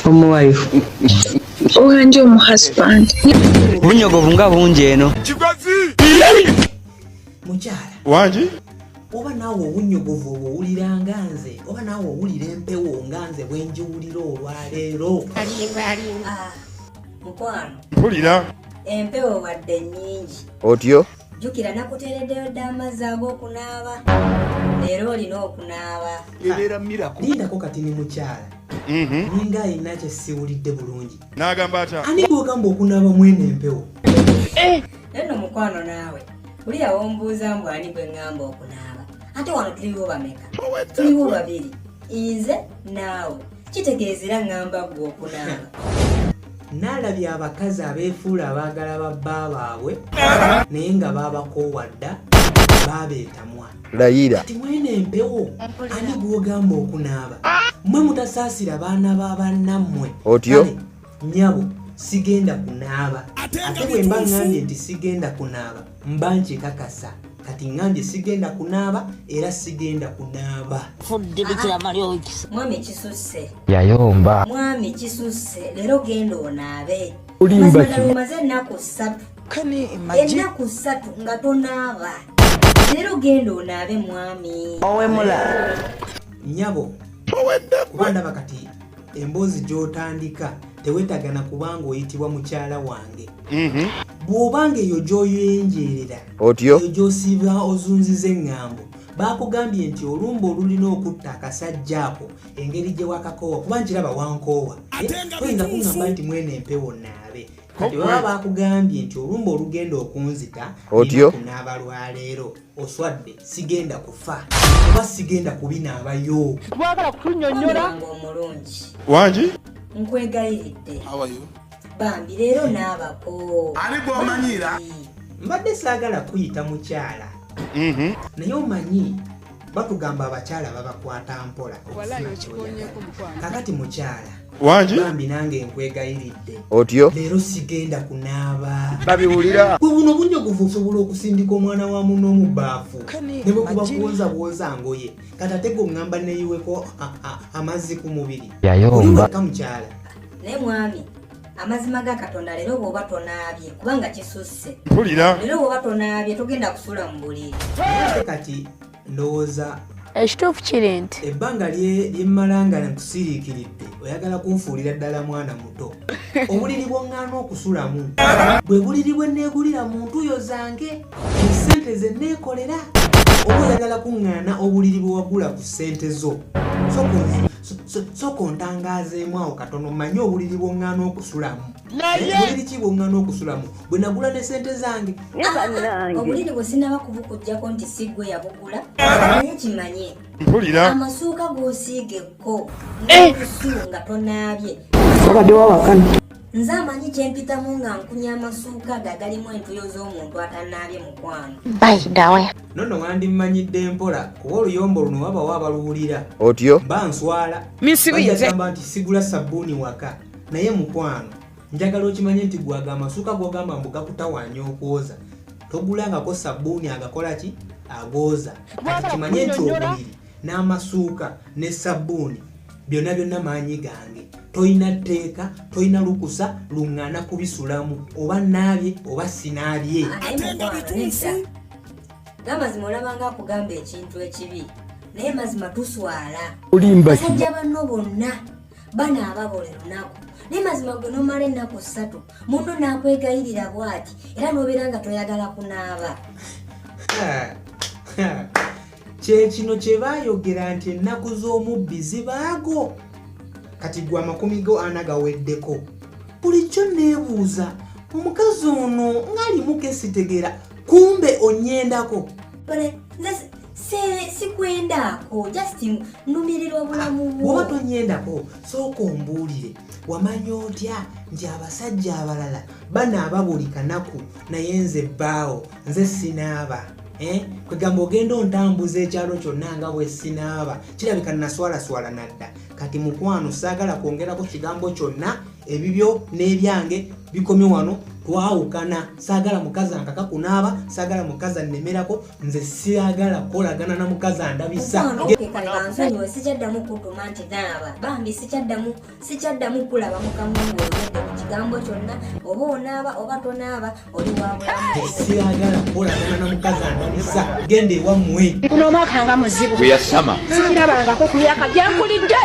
Omuwife. Wanje omu husband. Bunyogovu nga bungi eno. Mukyala. Wanje? Oba naawe obunyogovu obwowulira nga nze, oba naawe owulira empewo nga nze bwe njiwulira olwaleero. Mukwano. Mpulira. Empewo wadde nnyingi. Otyo? Jjukira nakuteereddeyo dda amazzi ag'okunaaba. Leero olina okunaaba. Lindako kati ni mukyala. Ninga ayina kye siwulidde bulungi. N'agamba ata? Ani gw'ogamba okunaaba mwene empewo? Nno mukwano naawe. Kuliya wombuuza mbu ani gwe ŋŋamba okunaaba. Ate wano tuliwo bameka. Tuliwo babiri. Nze naawe. Kitegeezera ŋŋamba ggwe okunaaba. Naalabye abakazi abeefuula abaagala ba bba baabwe naye nga baabakoowadda baabeetamwa. Layira. Kati mwene empewo ani gw'ogamba okunaaba? Mmwe mutasaasira baana ba bannammwe. Otyo? Kale, nnyabo sigenda kunaaba. Ate bwe mba ŋŋambye nti sigenda kunaaba mba nkikakasa. Kati ŋŋambye sigenda kunaaba era sigenda kunaaba. Mwami kisusse. Yayomba. Mwami kisusse. Leero genda onaabe. Olimba ki? Maze ennaku 3. Ennaku 3 nga tonaaba. Leero genda onaabe mwami. Owemula. Nnyabo kuba ndaba kati emboozi gy'otandika tewetagana kubanga oyitibwa mukyala wange. Bw'obanga eyo gy'oyenjerera Otyo? eyo gy'osiiba ozunziza eŋŋambo baakugambye nti olumba olulina okutta akasajja ako engeri gye wakakoowa kuba nkiraba wankoowa. Toyinza kuŋŋamba nti mwene empewo naabe. Kati baba baakugambye nti olumba olugenda okunzita Otyo? kunaaba lwaleero oswadde sigenda kufa oba sigenda kubinaabayo. Twagala kutunyonnyola. Omulungi. Wanje? Nkwegayiridde. Bambi leero naabako. Ani gw'omanyira? Mbadde saagala kuyita mukyala. Naye omanyi batugamba abakyala babakwata mpola. Kakati mukyala. Wanje? Bambi nange nkwegayiridde. Otyo? Leero sigenda kunaaba. Babiwulira. Gwe buno bunyogovu osobola okusindika omwana wa muno mu bbaafu ne bwe kuba kuwozabwoza ngoye kati ate gweŋŋamba neeyiweko amazzi ku mubiri. Yayomba. Ka mukyala. Naye mwami amazima ga Katonda leero bw'oba tonaabye kubanga kisusse. Mpulira. Leero bw'oba tonaabye togenda kusula mu buliri. Kati ndowooza Ekituufu kiri nti ebbanga lyemmalanga nkusiriikiridde oyagala kunfuulira ddala mwana muto. Obuliri bw'oŋŋaana okusulamu bwe buliri bwe neegulira mu ntuuyo zange mu ssente ze neekolera oba oyagala kuŋŋaana obuliri bwe wagula ku ssente zo. Soko ntangaazeemu awo katono manye obuliri bw'oŋŋaana okusulamu. Buliri ki bw'oŋŋaana okusulamu bwe nagula ne ssente zange? Obuliri bwe sinaba kubukuggyako nti si ggwe yabugula naye kimanye Mpulira. amasuuka g'osiigekko n'olusu nga tonaabye. Obadde wawakana. Nze amanyi kyempitamu nga nkunya amasuuka gagalimu entuyo z'omuntu atanaabye mukwano. Nonno wandimmanyidde mpola kuba oluyombo luno wabawo abaluwulira. Otyo? Mba nswala Misibinze. bagamba nti sigula sabbuuni waka naye mukwano njagala okimanye nti gwaga amasuuka g'ogamba mbu gakutawanya okwoza togulangako sabbuuni agakola ki agooza. Kati kimanye nti obuliri n'amasuuka ne sabbuuni byonna byonna maanyi gange. Toyina tteeka toyina lukusa luŋŋaana kubisulamu oba naabye oba sinaabye. Naye mukwano nedda ng'amazima olabanga akugamba ekintu ekibi naye mazima tuswala. Olimba ki? Basajja banno bonna banaaba buli lunaku naye mazima gwe n'omala ennaku 3 munno n'akwegayirira bw'ati era n'obeera nga toyagala kunaaba. Kyekino kye baayogera nti ennaku z'omubbi zibaago. Kati gwe 40 gaweddeko. Bulijjo neebuuza omukazi ono ng'alimu kesitegera kumbe onnyendako. Nze sikwendaako just nnumirirwa obulamu bwo. Bw'oba tonnyendako sooka ombuulire wamanya otya nti abasajja abalala banaaba buli kanaku naye nze bbaawo nze sinaaba. Kwegamba ogenda ontambuza ekyalo kyonna nga bwe sinaaba kirabika naswalaswala nadda. kati mukwano saagala kwongerako kigambo kyonna ebibyo n'ebyange bikomye wano twawukana saagala mukazi ankaka kunaaba saagala mukazi annemerako nze siagala kolagana na mukazi andabisa sikyaddamu kutuma nti naaba bambi sikyaddamu kulaba mukamungu ogende mu kigambo kyonna oba onaaba oba tonaaba oli wabulamu siagala kolagana na mukazi andabisa genda ewammwe kuno omwaka nga muzibu we are summer. sikirabangako ku myaka gyankulidde